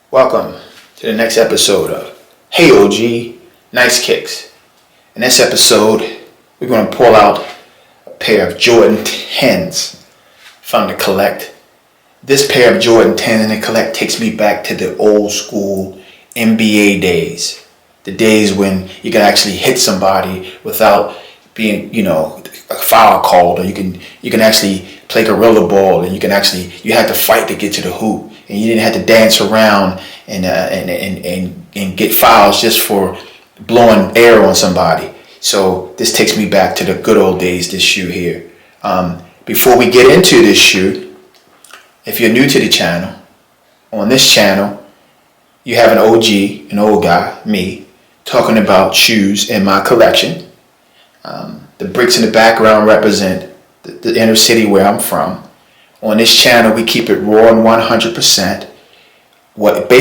Welcome to the next episode of Hey OG, Nice Kicks. In this episode, we're going to pull out a pair of Jordan 10s from the collect. This pair of Jordan 10s in the collect takes me back to the old school NBA days. The days when you can actually hit somebody without being, a foul called, or you can actually play gorilla ball, and you had to fight to get to the hoop, and you didn't have to dance around and get fouls just for blowing air on somebody. So this takes me back to the good old days, this shoe here. Before we get into this shoe, if you're new to the channel, on this channel, you have an OG, an old guy, me, talking about shoes in my collection. The bricks in the background represent the inner city where I'm from. On this channel, we keep it raw and 100%. What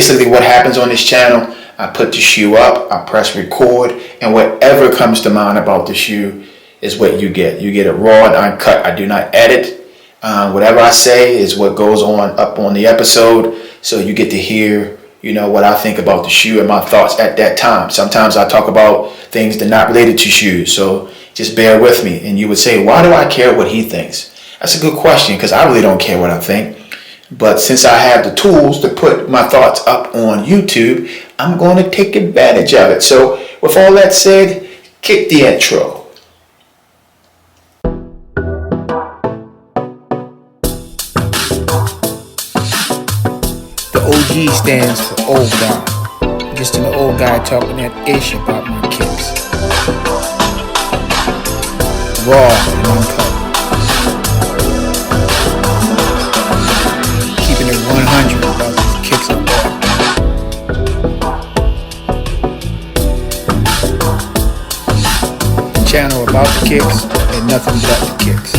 happens on this channel, I put the shoe up, I press record, and whatever comes to mind about the shoe is what you get. You get it raw and uncut. I do not edit. Whatever I say is what goes on up on the episode, so you get to hear what I think about the shoe and my thoughts at that time. Sometimes I talk about things that are not related to shoes, so just bear with me. And you would say, why do I care what he thinks? That's a good question, because I really don't care what I think. But since I have the tools to put my thoughts up on YouTube, I'm going to take advantage of it. So with all that said, kick the intro. The OG stands for old guy. Just an old guy talking that ish about my kicks. Raw and uncut. Keeping it 100 about these kicks and raw. The channel about the kicks and nothing but the kicks.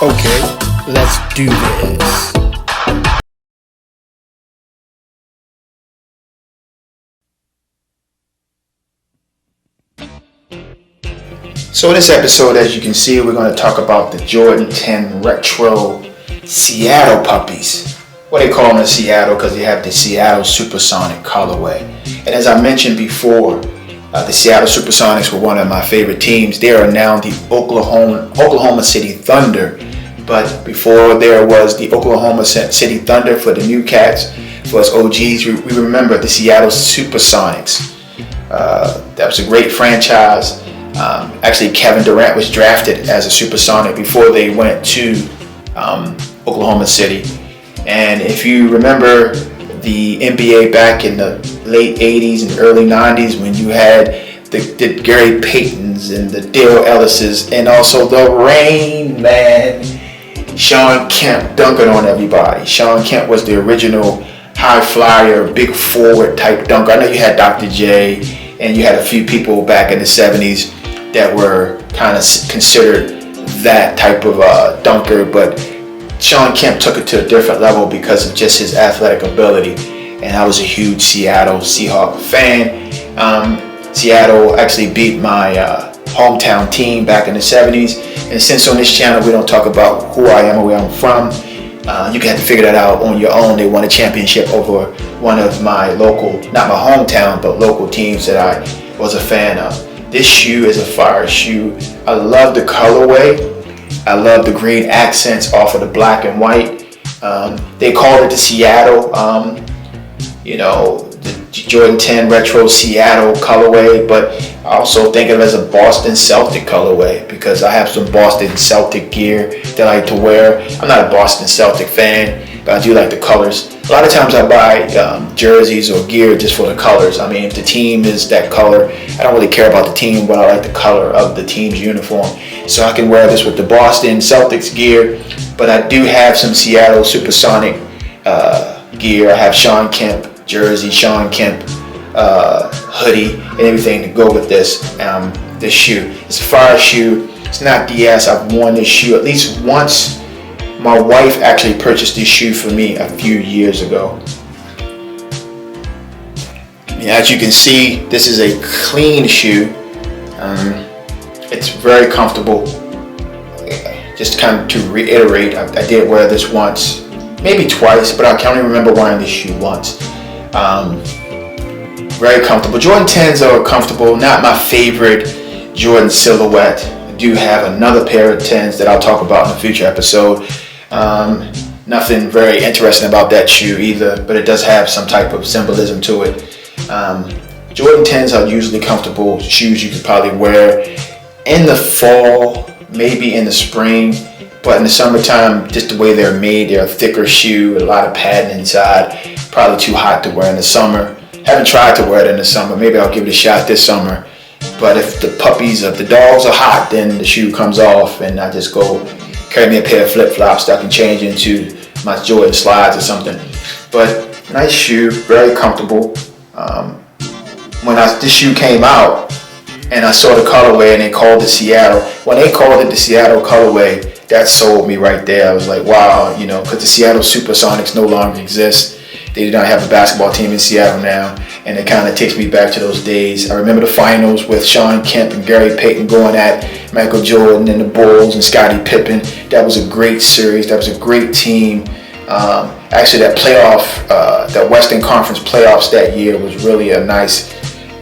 Okay, let's do this. So in this episode, as you can see, we're going to talk about the Jordan 10 Retro Seattle Puppies. What they call them in Seattle, because they have the Seattle Supersonic colorway. And as I mentioned before, the Seattle Supersonics were one of my favorite teams. They are now the Oklahoma City Thunder. But before there was the Oklahoma City Thunder for the new cats, for us OGs, we remember the Seattle Supersonics. That was a great franchise. Actually, Kevin Durant was drafted as a Supersonic before they went to Oklahoma City. And if you remember the NBA back in the late 80s and early 90s, when you had the Gary Paytons and the Dale Ellises, and also the Rain Man, Shawn Kemp dunking on everybody. Shawn Kemp was the original high flyer, big forward type dunker. I know you had Dr. J, and you had a few people back in the 70s that were kind of considered that type of dunker, but Shawn Kemp took it to a different level because of just his athletic ability. And I was a huge Seattle Seahawks fan. Seattle actually beat my hometown team back in the 70s. And since on this channel we don't talk about who I am or where I'm from, you can have to figure that out on your own. They won a championship over one of my local, not my hometown, but local teams that I was a fan of. This shoe is a fire shoe. I love the colorway. I love the green accents off of the black and white. They called it the Seattle, the Jordan 10 Retro Seattle colorway, but I also think of it as a Boston Celtic colorway because I have some Boston Celtic gear that I like to wear. I'm not a Boston Celtic fan, but I do like the colors. A lot of times I buy jerseys or gear just for the colors. I mean, if the team is that color, I don't really care about the team, but I like the color of the team's uniform. So I can wear this with the Boston Celtics gear, but I do have some Seattle Supersonic gear. I have Shawn Kemp jersey, Shawn Kemp hoodie, and everything to go with this shoe. It's a fire shoe. It's not DS. I've worn this shoe at least once. My wife actually purchased this shoe for me a few years ago. As you can see, this is a clean shoe. It's very comfortable. Just kind of to reiterate, I did wear this once, maybe twice, but I can only remember wearing this shoe once. Very comfortable. Jordan 10s are comfortable. Not my favorite Jordan silhouette. I do have another pair of 10s that I'll talk about in a future episode. Nothing very interesting about that shoe either, but it does have some type of symbolism to it. Jordan 10s are usually comfortable shoes you could probably wear in the fall, maybe in the spring, but in the summertime, just the way they're made, they're a thicker shoe, a lot of padding inside, probably too hot to wear in the summer. Haven't tried to wear it in the summer. Maybe I'll give it a shot this summer. But if the dogs are hot, then the shoe comes off and I just go carry me a pair of flip-flops that I can change into my Jordan slides or something. But nice shoe, very comfortable. When this shoe came out and I saw the colorway and they called it Seattle, when they called it the Seattle colorway, that sold me right there. I was like, wow, because the Seattle Supersonics no longer exist. They do not have a basketball team in Seattle now, and it kind of takes me back to those days. I remember the finals with Shawn Kemp and Gary Payton going at Michael Jordan and the Bulls and Scottie Pippen. That was a great series. That was a great team. Actually, that playoff, that Western Conference playoffs that year was really a nice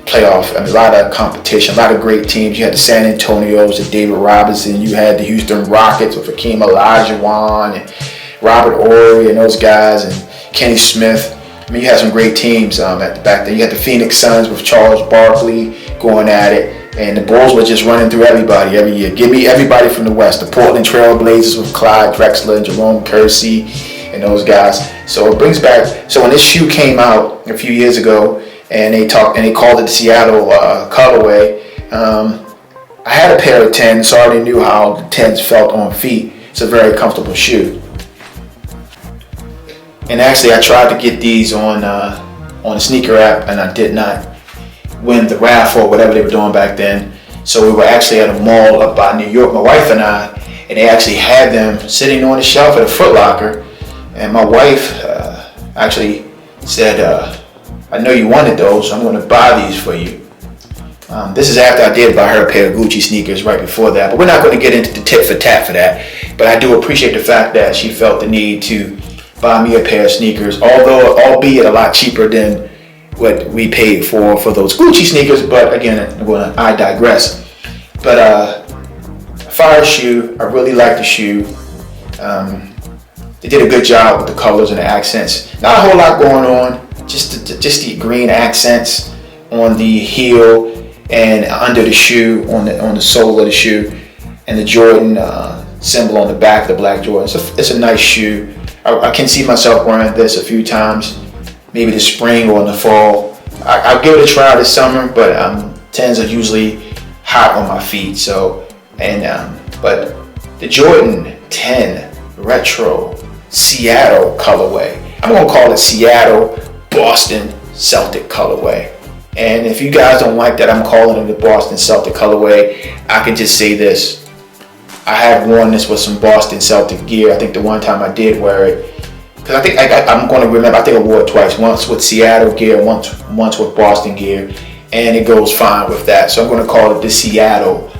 playoff. I mean, a lot of competition, a lot of great teams. You had the San Antonios and David Robinson. You had the Houston Rockets with Hakeem Olajuwon and Robert Horry and those guys, and Kenny Smith. I mean, you had some great teams at the back there. You had the Phoenix Suns with Charles Barkley going at it, and the Bulls were just running through everybody every year. Give me everybody from the West. The Portland Trail Blazers with Clyde Drexler and Jerome Kersey and those guys. So it brings back. So when this shoe came out a few years ago, and they called it the Seattle colorway, I had a pair of 10s, so I already knew how the 10s felt on feet. It's a very comfortable shoe. And actually, I tried to get these on the sneaker app, and I did not win the raffle or whatever they were doing back then. So we were actually at a mall up by New York, my wife and I, and they actually had them sitting on the shelf at a Foot Locker. And my wife actually said, I know you wanted those, so I'm going to buy these for you. This is after I did buy her a pair of Gucci sneakers right before that, but we're not going to get into the tit for tat for that. But I do appreciate the fact that she felt the need to buy me a pair of sneakers, albeit a lot cheaper than what we paid for those Gucci sneakers. But again, I digress. But fire shoe, I really like the shoe. They did a good job with the colors and the accents. Not a whole lot going on, just the green accents on the heel and under the shoe, on the sole of the shoe, and the Jordan symbol on the back, the black Jordan. It's a nice shoe. I can see myself wearing this a few times, maybe this spring or in the fall. I'll give it a try this summer, but 10s are usually hot on my feet. So, but the Jordan 10 Retro Seattle colorway, I'm gonna call it Seattle Boston Celtic colorway. And if you guys don't like that I'm calling it the Boston Celtic colorway, I can just say this. I have worn this with some Boston Celtic gear. I think the one time I did wear it, because I think I'm going to remember, I think I wore it twice. Once with Seattle gear, once with Boston gear, and it goes fine with that. So I'm going to call it the Seattle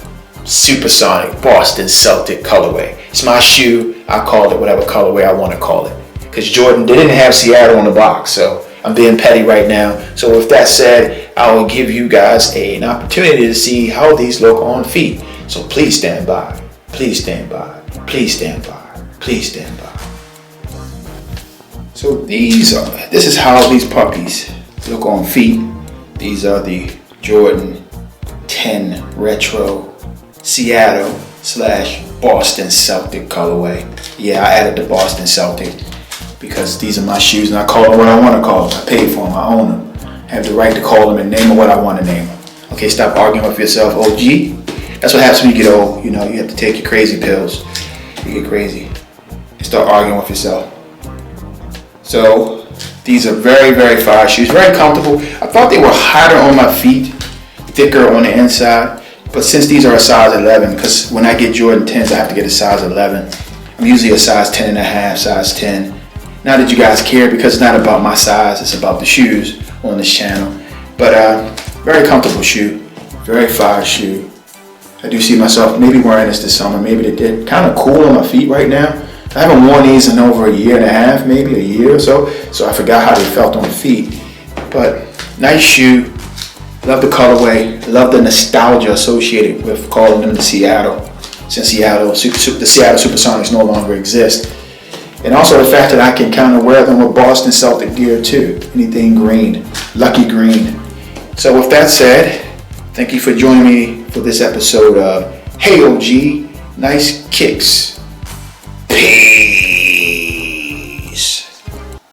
Supersonic Boston Celtic colorway. It's my shoe. I call it whatever colorway I want to call it. Because Jordan, they didn't have Seattle on the box, so I'm being petty right now. So with that said, I will give you guys an opportunity to see how these look on feet. So please stand by. Please stand by. Please stand by. Please stand by. So this is how these puppies look on feet. These are the Jordan 10 Retro Seattle / Boston Celtic colorway. Yeah, I added the Boston Celtic because these are my shoes and I call them what I want to call them. I paid for them. I own them. I have the right to call them and name them what I want to name them. Okay, stop arguing with yourself, OG. That's what happens when you get old. You have to take your crazy pills. You get crazy. You start arguing with yourself. So these are very, very fire shoes. Very comfortable. I thought they were hotter on my feet, thicker on the inside. But since these are a size 11, because when I get Jordan 10s, I have to get a size 11. I'm usually a size 10 and a half, size 10. Not that you guys care, because it's not about my size. It's about the shoes on this channel. But very comfortable shoe. Very fire shoe. I do see myself maybe wearing this summer. Maybe they're kind of cool on my feet right now. I haven't worn these in over a year and a half, maybe a year or so. So I forgot how they felt on the feet. But nice shoe. Love the colorway. Love the nostalgia associated with calling them the Seattle. Since the Seattle Supersonics no longer exist. And also the fact that I can kind of wear them with Boston Celtic gear too. Anything green. Lucky green. So with that said, thank you for joining me for this episode of Hey OG, Nice Kicks. Peace.